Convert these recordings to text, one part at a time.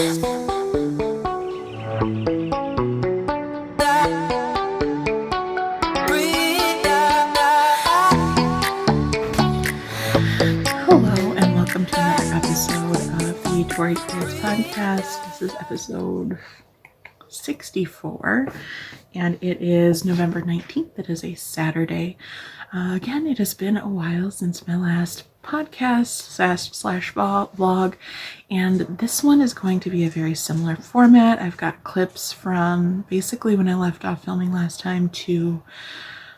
Hello and welcome to another episode of the Tori podcast. This is episode 64 and it is November 19th. It is a Saturday. Again, it has been a while since my last podcast slash vlog, and this one is going to be a very similar format. I've got clips from basically when I left off filming last time to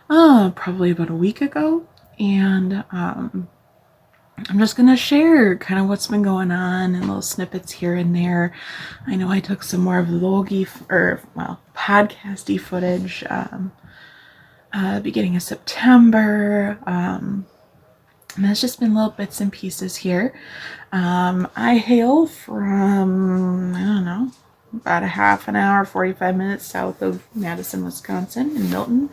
probably about a week ago, and I'm just going to share kind of what's been going on and little snippets here and there. I know I took some more vloggy podcasty footage beginning of September. And it's just been little bits and pieces here. I hail from, I don't know, about a half an hour, 45 minutes south of Madison, Wisconsin in Milton.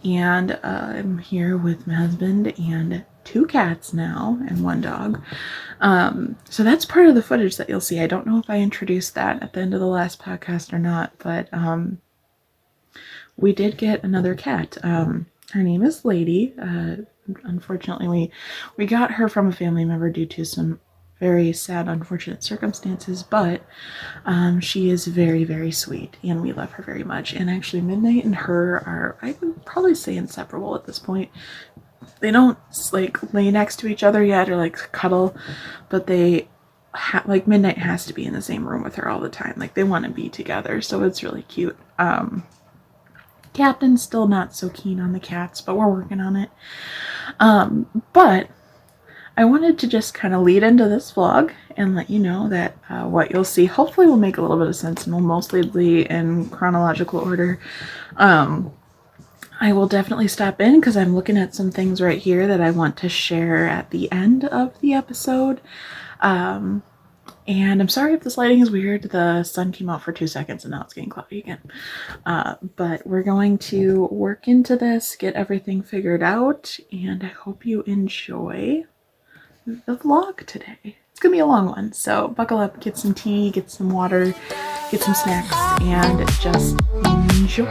And I'm here with my husband and 2 cats now and 1 dog. So that's part of the footage that you'll see. I don't know if I introduced that at the end of the last podcast or not, but we did get another cat. Her name is Lady. Unfortunately, we got her from a family member due to some very sad, unfortunate circumstances, but she is very, very sweet, and we love her very much. And actually, Midnight and her are, I would probably say, inseparable at this point. They don't like lay next to each other yet or like cuddle, but they like Midnight has to be in the same room with her all the time. Like they want to be together, so it's really cute. Captain's still not so keen on the cats, but we're working on it. But I wanted to just kind of lead into this vlog and let you know that what you'll see hopefully will make a little bit of sense and will mostly be in chronological order. I will definitely stop in because I'm looking at some things right here that I want to share at the end of the episode. And I'm sorry if this lighting is weird. The sun came out for 2 seconds and now it's getting cloudy again. But we're going to work into this, get everything figured out, and I hope you enjoy the vlog today. It's gonna be a long one, so buckle up, get some tea, get some water, get some snacks, and just enjoy.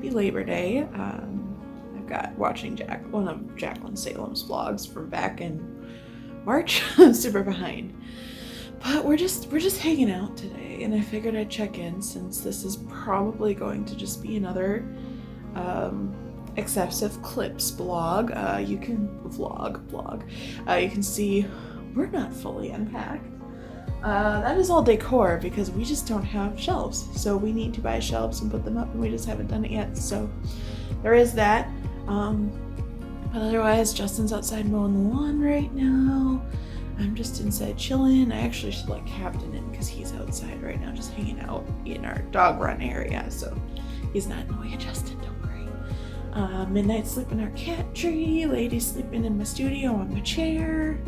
happy Labor Day. I've got watching one of Jacqueline Salem's vlogs from back in March. I'm super behind. But we're just hanging out today, and I figured I'd check in since this is probably going to just be another excessive clips blog. You can you can see we're not fully unpacked. That is all decor because we just don't have shelves, so we need to buy shelves and put them up, and we just haven't done it yet. So there is that. But otherwise, Justin's outside mowing the lawn right now. I'm just inside chilling. I actually should let Captain in because he's outside right now, just hanging out in our dog run area. So he's not in the way of Justin, don't worry. Midnight sleep in our cat tree. Lady's sleeping in my studio on my chair.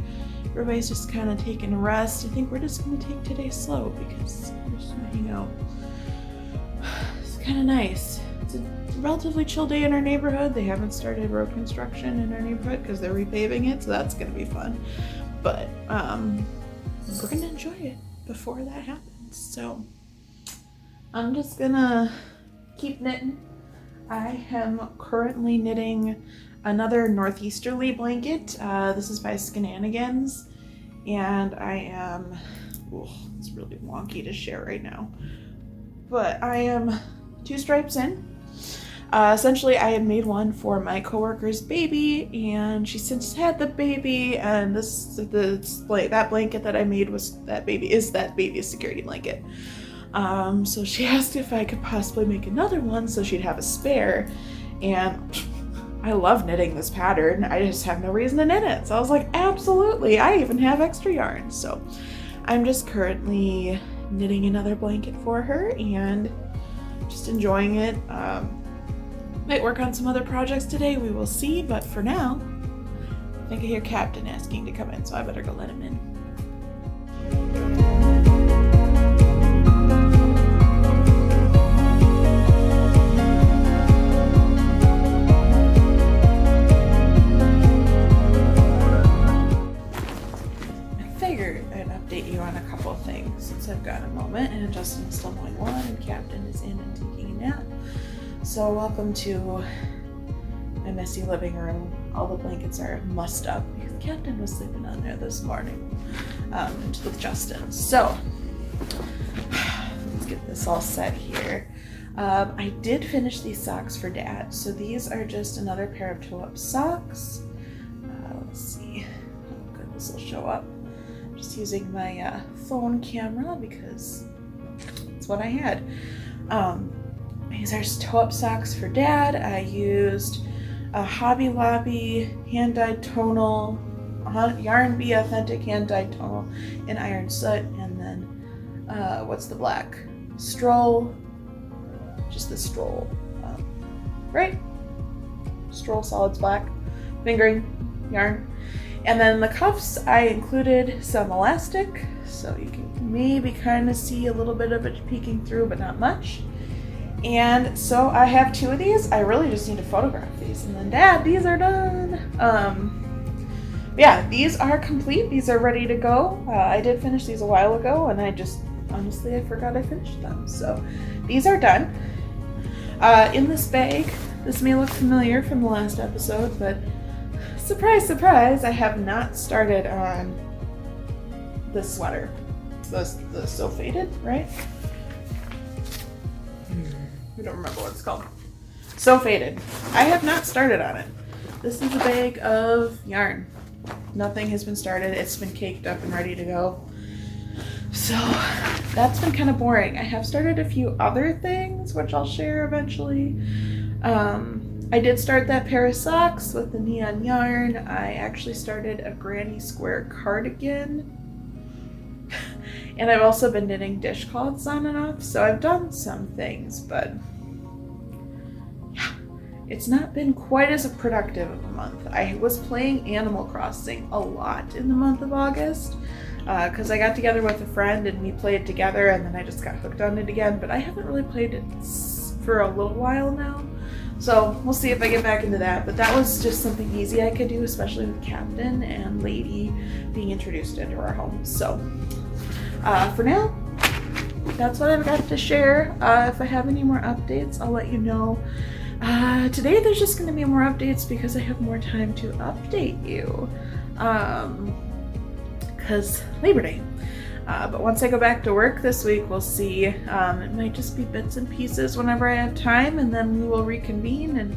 Everybody's just kind of taking a rest. I think we're just going to take today slow because we're just going to hang out. It's kind of nice. It's a relatively chill day in our neighborhood. They haven't started road construction in our neighborhood because they're repaving it, so that's going to be fun. But we're gonna enjoy it before that happens. So I'm just gonna keep knitting. I am currently knitting another northeasterly blanket. This is by Scandinavianz, and I am, it's really wonky to share right now, but I am 2 stripes in. Essentially, I had made one for my coworker's baby, and she since had the baby, and that blanket that I made was that baby's security blanket. So she asked if I could possibly make another one so she'd have a spare, and I love knitting this pattern. I just have no reason to knit it. So I was like, absolutely. I even have extra yarn. So I'm just currently knitting another blanket for her and just enjoying it. Might work on some other projects today, we will see, but for now, I think I hear Captain asking to come in, so I better go let him in. I figured I'd update you on a couple of things since I've got a moment, and Justin's still mowing lawn, and Captain is in and taking a nap. So welcome to my messy living room. All the blankets are mussed up because Captain was sleeping on there this morning with Justin. So let's get this all set here. I did finish these socks for Dad. So these are just another pair of toe-up socks. Let's see how good this will show up. I'm just using my phone camera because it's what I had. These are toe-up socks for Dad. I used a Hobby Lobby hand-dyed tonal, Yarn Bee Authentic hand-dyed tonal in iron soot, and then what's the black? Stroll, just the Stroll, right? Stroll Solids Black, fingering yarn. And then the cuffs, I included some elastic, so you can maybe kind of see a little bit of it peeking through, but not much. And so I have 2 of these. I really just need to photograph these. And then Dad, these are done. Yeah, these are complete. These are ready to go. I did finish these a while ago, and I forgot I finished them. So these are done. In this bag, this may look familiar from the last episode, but surprise, surprise, I have not started on this sweater. The So Faded, right? I don't remember what it's called. So Faded. I have not started on it. This is a bag of yarn. Nothing has been started. It's been caked up and ready to go. So that's been kind of boring. I have started a few other things, which I'll share eventually. I did start that pair of socks with the neon yarn. I actually started a granny square cardigan. And I've also been knitting dishcloths on and off, so I've done some things, but yeah, it's not been quite as productive of a month. I was playing Animal Crossing a lot in the month of August, because I got together with a friend and we played together, and then I just got hooked on it again, but I haven't really played it for a little while now. So we'll see if I get back into that, but that was just something easy I could do, especially with Captain and Lady being introduced into our home. So for now, that's what I've got to share. If I have any more updates, I'll let you know. Today there's just going to be more updates because I have more time to update you. Because Labor Day. But once I go back to work this week, we'll see. It might just be bits and pieces whenever I have time, and then we will reconvene and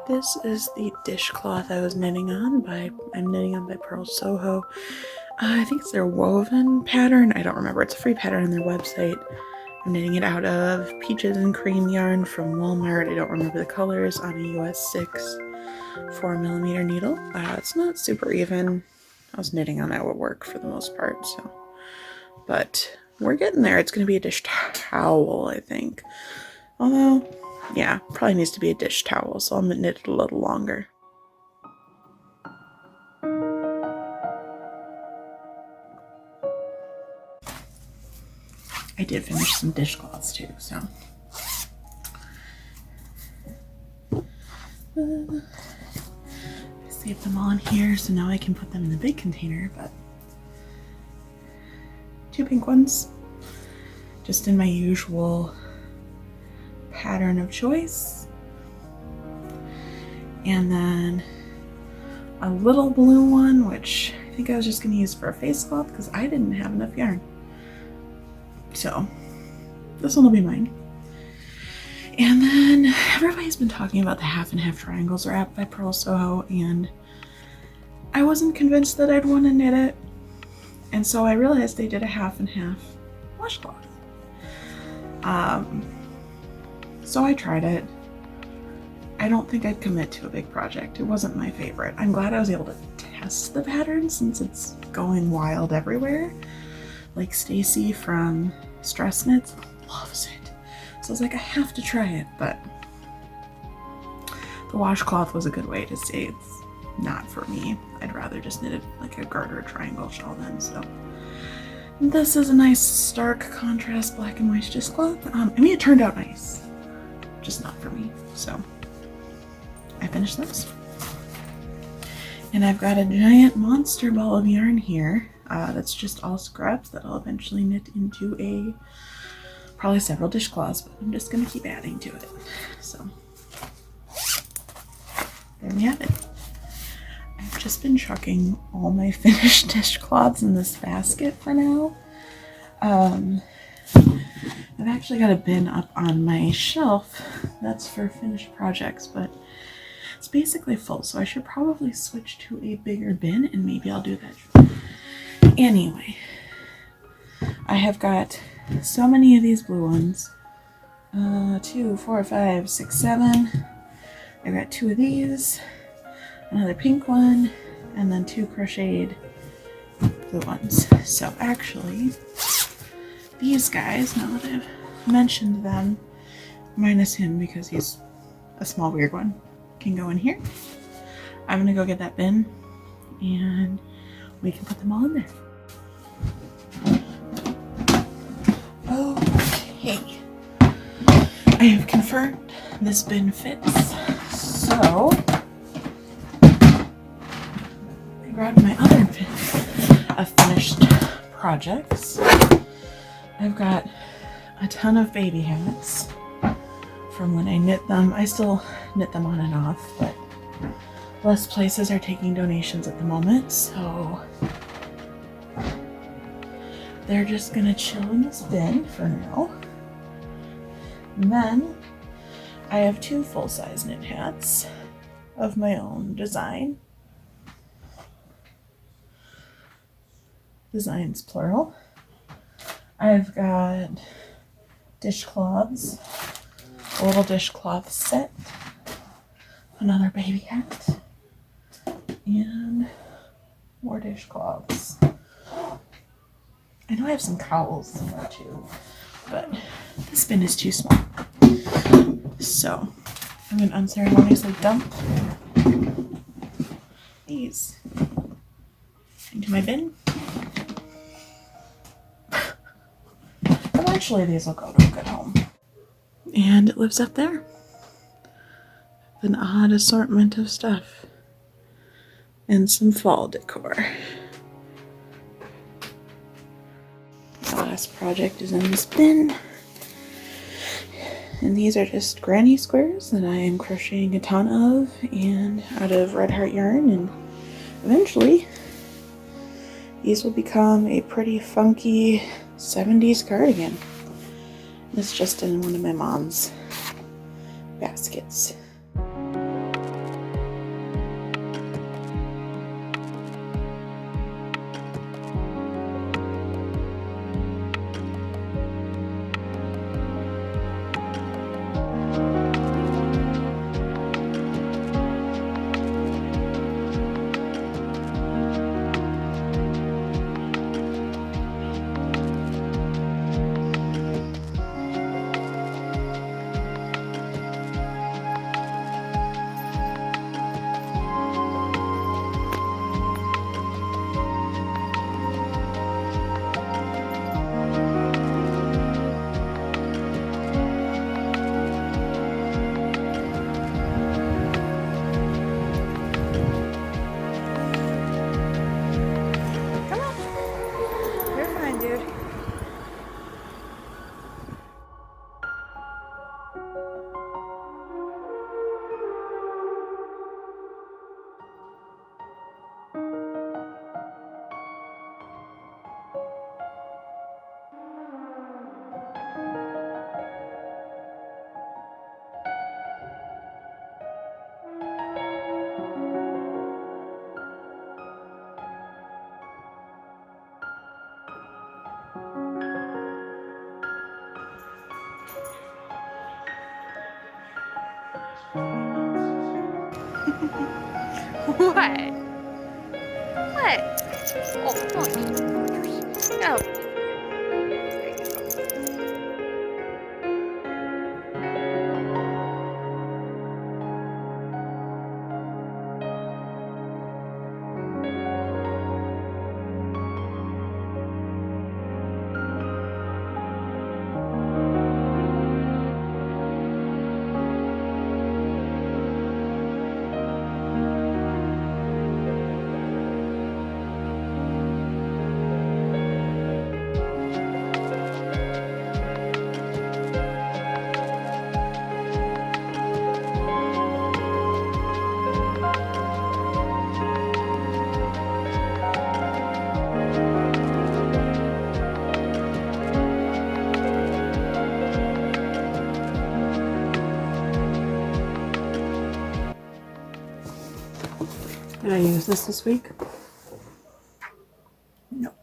this is the dishcloth I was knitting on by Pearl Soho. I think it's their woven pattern. I don't remember. It's a free pattern on their website. I'm knitting it out of peaches and cream yarn from Walmart. I don't remember the colors, on a US 6 4mm needle. It's not super even. I was knitting on that at work for the most part, so. But we're getting there. It's going to be a dish towel, I think. Although, yeah, probably needs to be a dish towel, so I'll knit it a little longer. I did finish some dishcloths too, so. I saved them all in here, so now I can put them in the big container, but 2 pink ones, just in my usual pattern of choice, and then a little blue one, which I think I was just going to use for a face cloth because I didn't have enough yarn. So this one will be mine. And then everybody's been talking about the half and half triangles wrap by Pearl Soho, and I wasn't convinced that I'd want to knit it, and so I realized they did a half and half washcloth. So I tried it. I don't think I'd commit to a big project. It wasn't my favorite. I'm glad I was able to test the pattern since it's going wild everywhere. Like Stacy from Stress Knits loves it. So I was like, I have to try it, but the washcloth was a good way to say it's not for me. I'd rather just knit it like a garter triangle shawl then, so. This is a nice stark contrast black and white dishcloth. I mean, it turned out nice. just not for me. So I finished those. And I've got a giant monster ball of yarn here that's just all scraps that I'll eventually knit into probably several dishcloths, but I'm just going to keep adding to it. So there we have it. I've just been chucking all my finished dishcloths in this basket for now. I've actually got a bin up on my shelf that's for finished projects, but it's basically full, so I should probably switch to a bigger bin and maybe I'll do that. Anyway, I have got so many of these blue ones. 2, 4, 5, 6, 7. I've got 2 of these, another pink one, and then 2 crocheted blue ones. So actually, these guys, now that I've mentioned them, minus him because he's a small weird one, can go in here. I'm gonna go get that bin and we can put them all in there. Okay, I have confirmed this bin fits, so I grabbed my other bin of finished projects. I've got a ton of baby hats from when I knit them. I still knit them on and off, but less places are taking donations at the moment, so they're just gonna chill in this bin for now. And then I have 2 full-size knit hats of my own design. Designs plural. I've got dishcloths, a little dishcloth set, another baby hat, and more dishcloths. I know I have some cowls in there too, but this bin is too small. So I'm going to unceremoniously dump these into my bin. Eventually these will go to a good home. And it lives up there. An odd assortment of stuff. And some fall decor. The last project is in this bin. And these are just granny squares that I am crocheting a ton of and out of red heart yarn, and eventually these will become a pretty funky 70s cardigan. It's just in one of my mom's baskets. What? What? Oh, don't you? No. Did I use this week? Nope.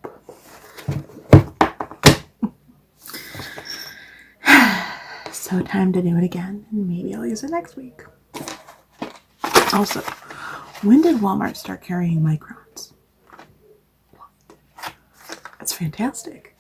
So time to do it again, and maybe I'll use it next week. Also, when did Walmart start carrying microns? That's fantastic.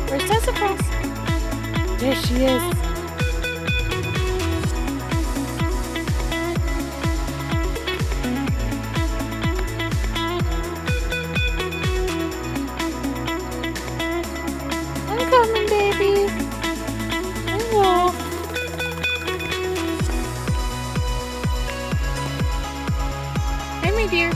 Where's Sassafras? There she is. I'm coming, baby. Hello. Hi, my dear.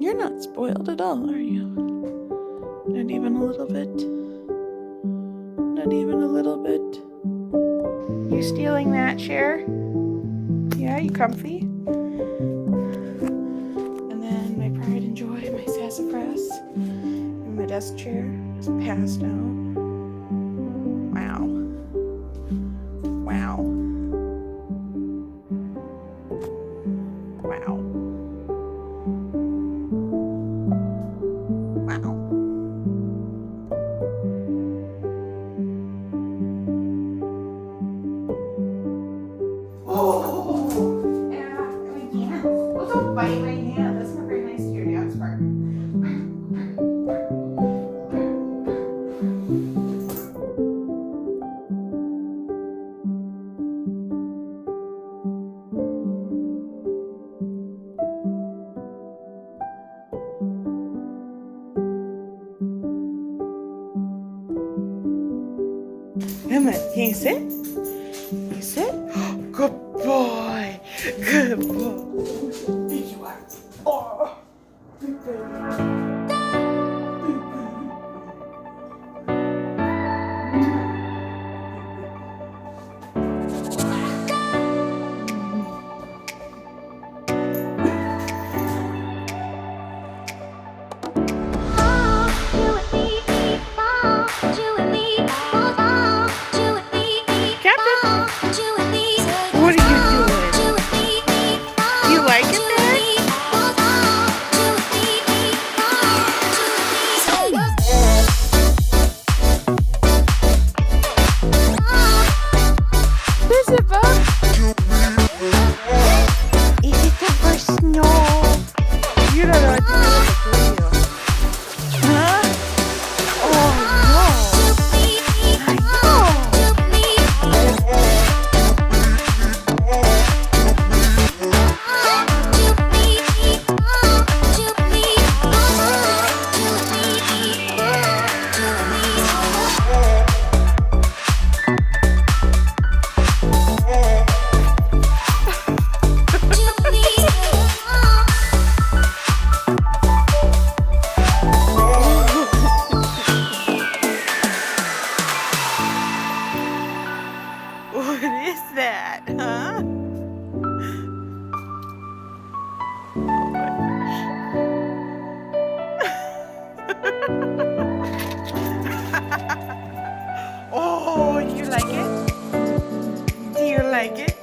You're not spoiled at all, are you? Not even a little bit? Not even a little bit? You stealing that chair? Yeah, you comfy? And then my pride and joy, my sassafras, and my desk chair just passed out. Wow. Wow. Wow. Wow. Oh, yeah, my hand. Well, don't bite my hand. That's not very nice to your dad's part. Come on, can you sit? Can you sit? Good boy. Good boy. Here you are. Oh, big baby. What are you doing? You like it there? Is it bug? Is it the first snow? You don't know what to do, do you? Huh? Oh no! I know! What is that, huh? Oh my gosh. Oh, you like it? Do you like it?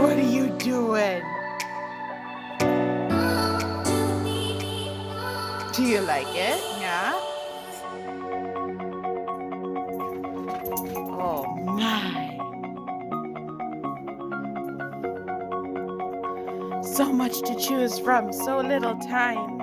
What are you doing? Do you like it? Yeah? Oh my. So much to choose from, so little time.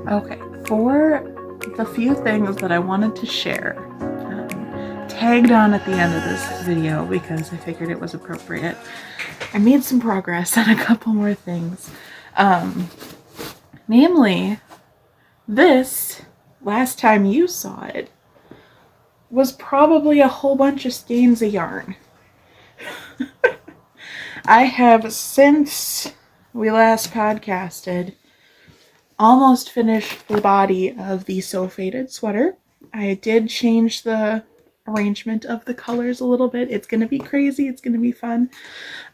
Okay, for the few things that I wanted to share, tagged on at the end of this video because I figured it was appropriate. I made some progress on a couple more things. Namely, this, last time you saw it, was probably a whole bunch of skeins of yarn. I have, since we last podcasted, almost finished the body of the So Faded sweater. I did change the arrangement of the colors a little bit. It's going to be crazy. It's going to be fun.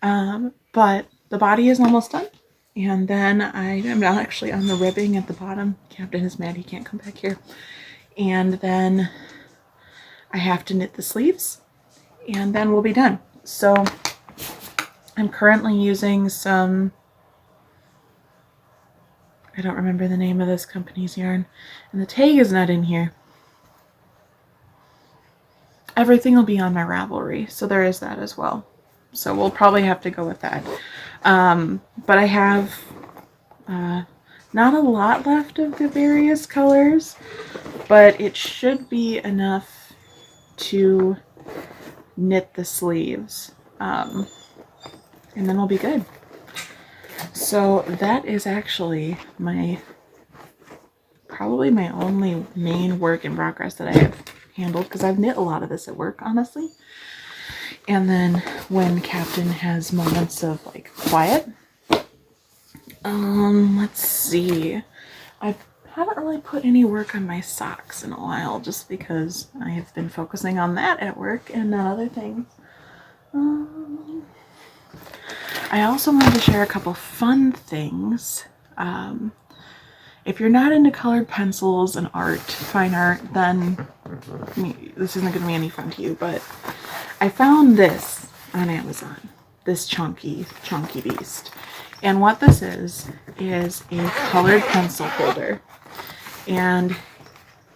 But the body is almost done. And then I am actually on the ribbing at the bottom. Captain is mad he can't come back here. And then I have to knit the sleeves. And then we'll be done. So I'm currently using some, I don't remember the name of this company's yarn. And the tag is not in here. Everything will be on my Ravelry, so there is that as well. So we'll probably have to go with that. But I have not a lot left of the various colors, but it should be enough to knit the sleeves. And then we'll be good. So that is actually probably my only main work in progress that I have handled, because I've knit a lot of this at work, honestly. And then when Captain has moments of like quiet, let's see, I haven't really put any work on my socks in a while, just because I have been focusing on that at work and not other things. I also wanted to share a couple fun things. If you're not into colored pencils and art, fine art, then this isn't going to be any fun to you, but I found this on Amazon, this chunky beast. And what this is a colored pencil holder. And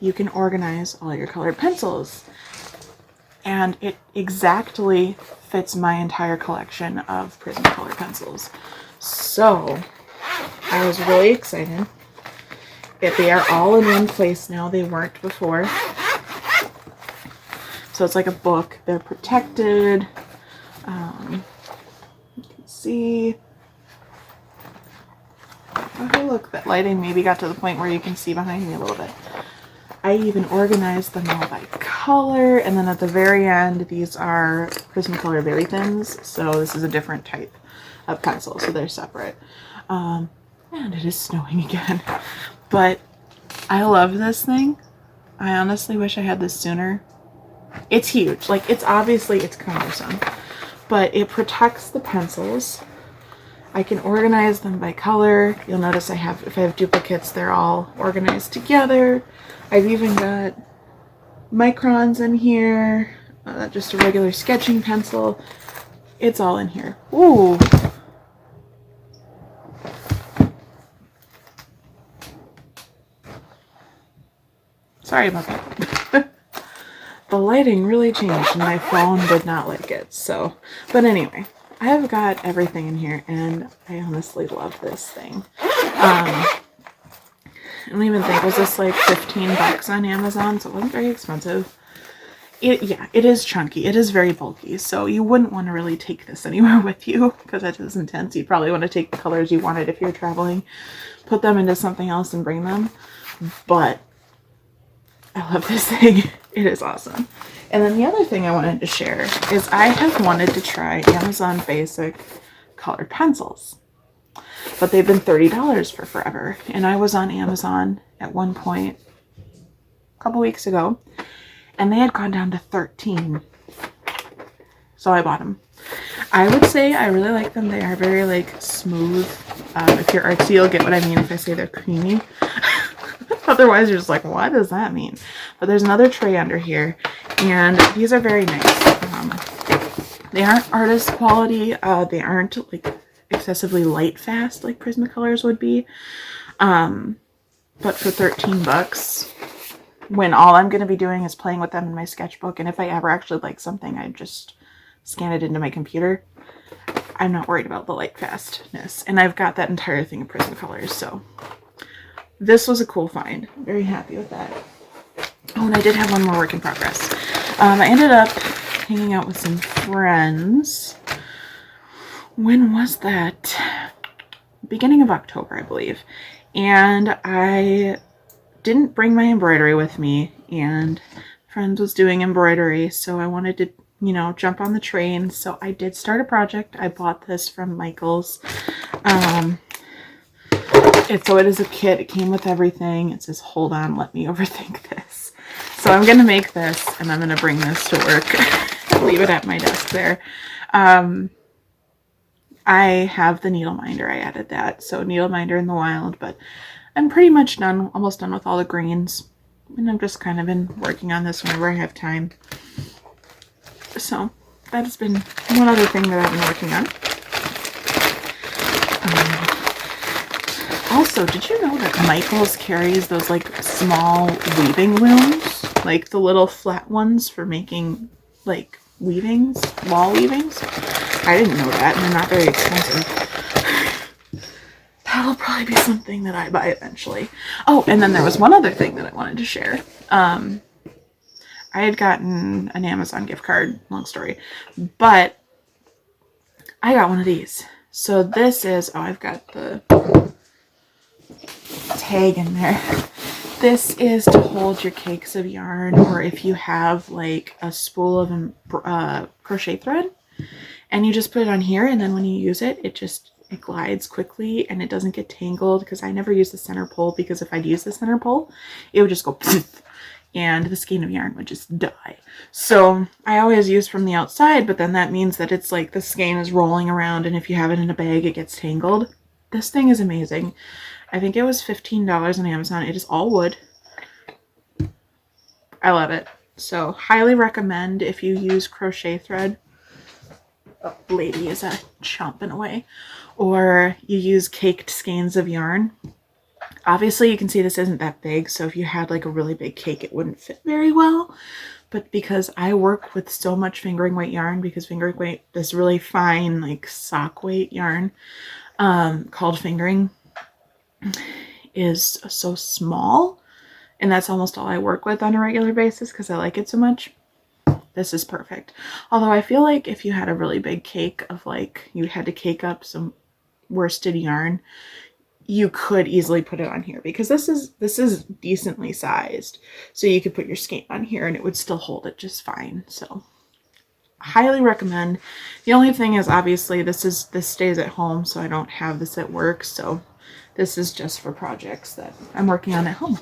you can organize all your colored pencils. And it exactly fits my entire collection of Prismacolor pencils. So I was really excited. They are all in one place now. They weren't before. So it's like a book. They're protected. You can see. Oh, look, that lighting maybe got to the point where you can see behind me a little bit. I even organized them all by color. And then at the very end, these are Prismacolor Very Thins. So this is a different type of pencil. So they're separate. And it is snowing again. But I love this thing. I honestly wish I had this sooner. It's huge. Like, it's cumbersome. But it protects the pencils. I can organize them by color. You'll notice if I have duplicates, they're all organized together. I've even got microns in here. Just a regular sketching pencil. It's all in here. Ooh. Sorry about that. The lighting really changed and my phone did not like it. So, but anyway, I have got everything in here and I honestly love this thing. I don't even think, was this like $15 on Amazon? So it wasn't very expensive. It is chunky. It is very bulky. So you wouldn't want to really take this anywhere with you because it is intense. You'd probably want to take the colors you wanted if you're traveling, put them into something else and bring them. But I love this thing. It is awesome. And then the other thing I wanted to share is I have wanted to try Amazon Basic colored pencils. But they've been $30 for forever. And I was on Amazon at one point a couple weeks ago. And they had gone down to $13. So I bought them. I would say I really like them. They are very like smooth. If you're artsy, you'll get what I mean if I say they're creamy. Otherwise, you're just like, what does that mean? But there's another tray under here, and these are very nice. They aren't artist quality. They aren't like excessively light fast like Prismacolors would be. But for $13, when all I'm going to be doing is playing with them in my sketchbook, and if I ever actually like something, I just scan it into my computer. I'm not worried about the light fastness, and I've got that entire thing of Prismacolors, so this was a cool find. I'm very happy with that. Oh, and I did have one more work in progress. I ended up hanging out with some friends when was that? Beginning of October, I believe. And I didn't bring my embroidery with me, and a friend was doing embroidery, so I wanted to, jump on the train. So I did start a project. I bought this from Michael's. It is a kit. It came with everything. It says, hold on, let me overthink this. So I'm going to make this, and I'm going to bring this to work. Leave it at my desk there. I have the needle minder. I added that. So needle minder in the wild, but I'm pretty much done, almost done with all the greens. And I've just kind of been working on this whenever I have time. So that has been one other thing that I've been working on. Also, did you know that Michael's carries those like small weaving looms? Like the little flat ones for making like weavings, wall weavings? I didn't know that, and they're not very expensive. That'll probably be something that I buy eventually. Oh, and then there was one other thing that I wanted to share. I had gotten an Amazon gift card, long story, but I got one of these. So this is, I've got the tag in there. This is to hold your cakes of yarn, or if you have like a spool of crochet thread, and you just put it on here, and then when you use it, it glides quickly and it doesn't get tangled, because I never use the center pole, because if I'd use the center pole, it would just go poof, and the skein of yarn would just die. So I always use from the outside, but then that means that it's like the skein is rolling around, and if you have it in a bag, it gets tangled. This thing is amazing. I think it was $15 on Amazon. It is all wood. I love it. So highly recommend if you use crochet thread. Oh, lady is chomping away. Or you use caked skeins of yarn. Obviously, you can see this isn't that big, so if you had like a really big cake, it wouldn't fit very well. But because I work with so much fingering weight yarn, because fingering weight is really fine, like sock weight yarn, called fingering, is so small, and that's almost all I work with on a regular basis because I like it so much. This is perfect. Although I feel like if you had a really big cake of like, you had to cake up some worsted yarn, you could easily put it on here, because this is decently sized, so you could put your skein on here and it would still hold it just fine. So highly recommend. The only thing is, obviously this stays at home, so I don't have this at work, so this is just for projects that I'm working on at home.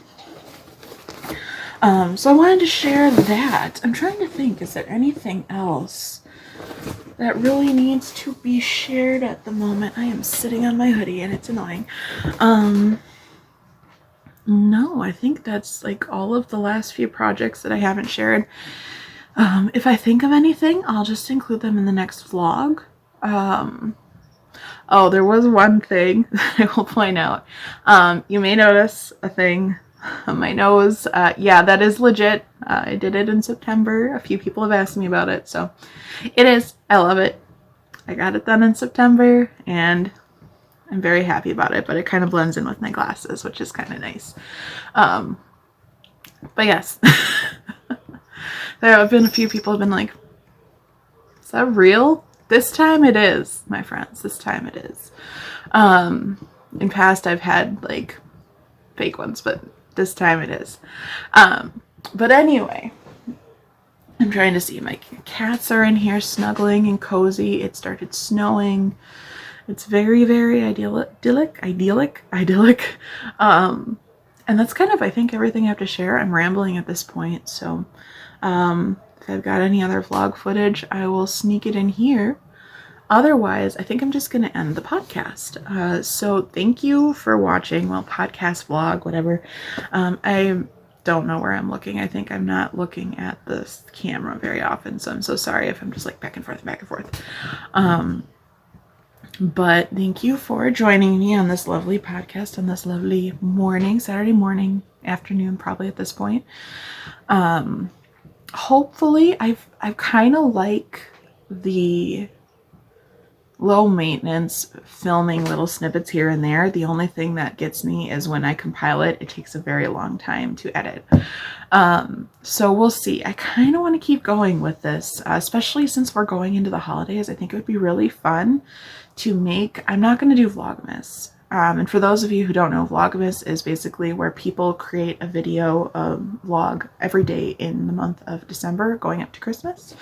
So I wanted to share that. I'm trying to think, is there anything else that really needs to be shared at the moment? I am sitting on my hoodie and it's annoying. No, I think that's like all of the last few projects that I haven't shared. If I think of anything, I'll just include them in the next vlog. Oh, there was one thing that I will point out. You may notice a thing on my nose. Yeah, that is legit. I did it in September. A few people have asked me about it, so it is. I love it. I got it done in September, and I'm very happy about it, but it kind of blends in with my glasses, which is kind of nice. But yes, there have been a few people have been like, is that real? This time it is, my friends. This time it is. In past I've had like fake ones, but this time it is. But anyway, I'm trying to see. My cats are in here snuggling and cozy. It started snowing. It's very, very idyllic. And that's kind of, I think, everything I have to share. I'm rambling at this point, so if I've got any other vlog footage, I will sneak it in here. Otherwise, I think I'm just going to end the podcast. So thank you for watching. Well, podcast, vlog, whatever. I don't know where I'm looking. I think I'm not looking at the camera very often, so I'm so sorry if I'm just like back and forth, back and forth. But thank you for joining me on this lovely podcast on this lovely morning, Saturday morning, afternoon, probably at this point. Hopefully, I've kind of like the low maintenance, filming little snippets here and there. The only thing that gets me is when I compile it, it takes a very long time to edit. So we'll see. I kind of want to keep going with this, especially since we're going into the holidays. I think it would be really fun to make, I'm not going to do Vlogmas. And for those of you who don't know, Vlogmas is basically where people create a video vlog every day in the month of December going up to Christmas.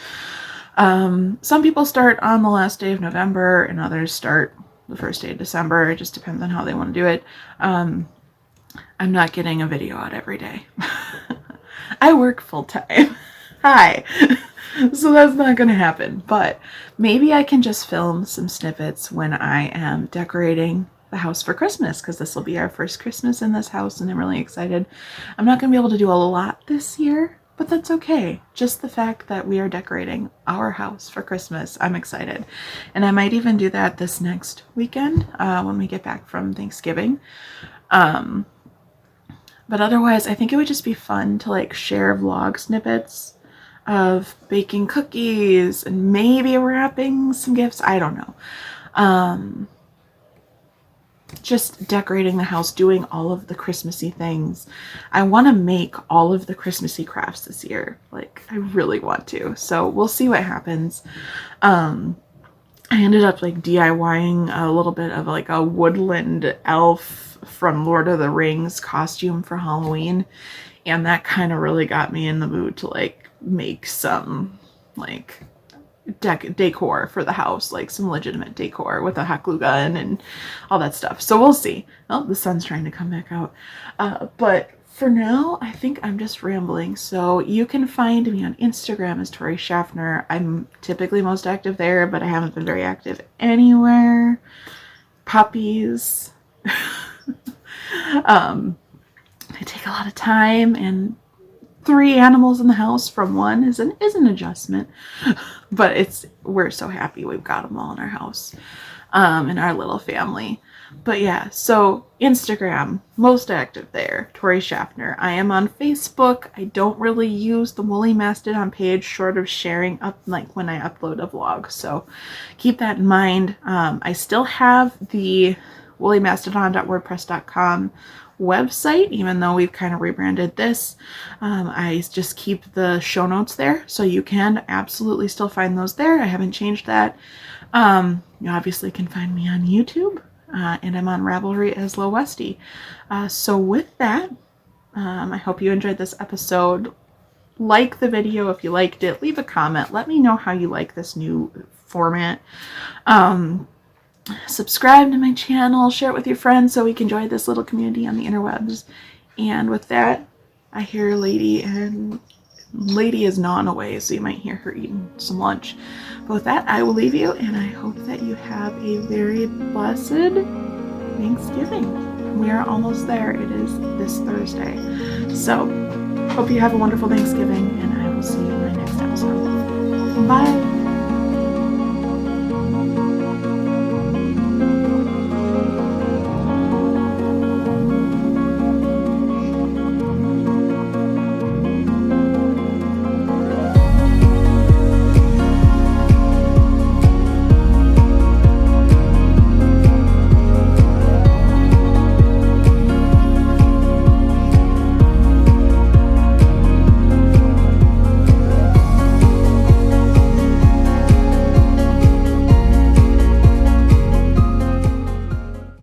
Some people start on the last day of November and others start the first day of December. It just depends on how they want to do it. I'm not getting a video out every day. I work full time. Hi. So that's not going to happen. But maybe I can just film some snippets when I am decorating the house for Christmas, because this will be our first Christmas in this house and I'm really excited. I'm not going to be able to do a lot this year, but that's okay. Just the fact that we are decorating our house for Christmas, I'm excited. And I might even do that this next weekend when we get back from Thanksgiving. But otherwise, I think it would just be fun to like share vlog snippets of baking cookies and maybe wrapping some gifts. I don't know. Just decorating the house, doing all of the Christmassy things. I want to make all of the Christmassy crafts this year. Like, I really want to. So we'll see what happens. I ended up like DIYing a little bit of like a woodland elf from Lord of the Rings costume for Halloween. And that kind of really got me in the mood to like make some like decor for the house, like some legitimate decor with a hot glue gun and all that stuff. So we'll see. Oh, the sun's trying to come back out. But for now, I think I'm just rambling. So you can find me on Instagram as Tori Schaffner. I'm typically most active there, but I haven't been very active anywhere. Puppies. They take a lot of time, and 3 animals in the house from one is an adjustment, but we're so happy we've got them all in our house, in our little family. But yeah, so Instagram, most active there, Tori Schaffner. I am on Facebook. I don't really use the Woolly Mastodon page, short of sharing up like when I upload a vlog. So keep that in mind. I still have the woolymastodon.wordpress.com website, even though we've kind of rebranded this. I just keep the show notes there, so you can absolutely still find those there. I haven't changed that. You obviously can find me on YouTube, and I'm on Ravelry as lilwestie. So with that, I hope you enjoyed this episode. Like the video if you liked it. Leave a comment. Let me know how you like this new format. Subscribe to my channel, share it with your friends so we can join this little community on the interwebs. And with that, I hear Lady is gnawing away, so you might hear her eating some lunch. But with that, I will leave you, and I hope that you have a very blessed Thanksgiving. We are almost there. It is this Thursday. So, hope you have a wonderful Thanksgiving, and I will see you in my next episode. Bye!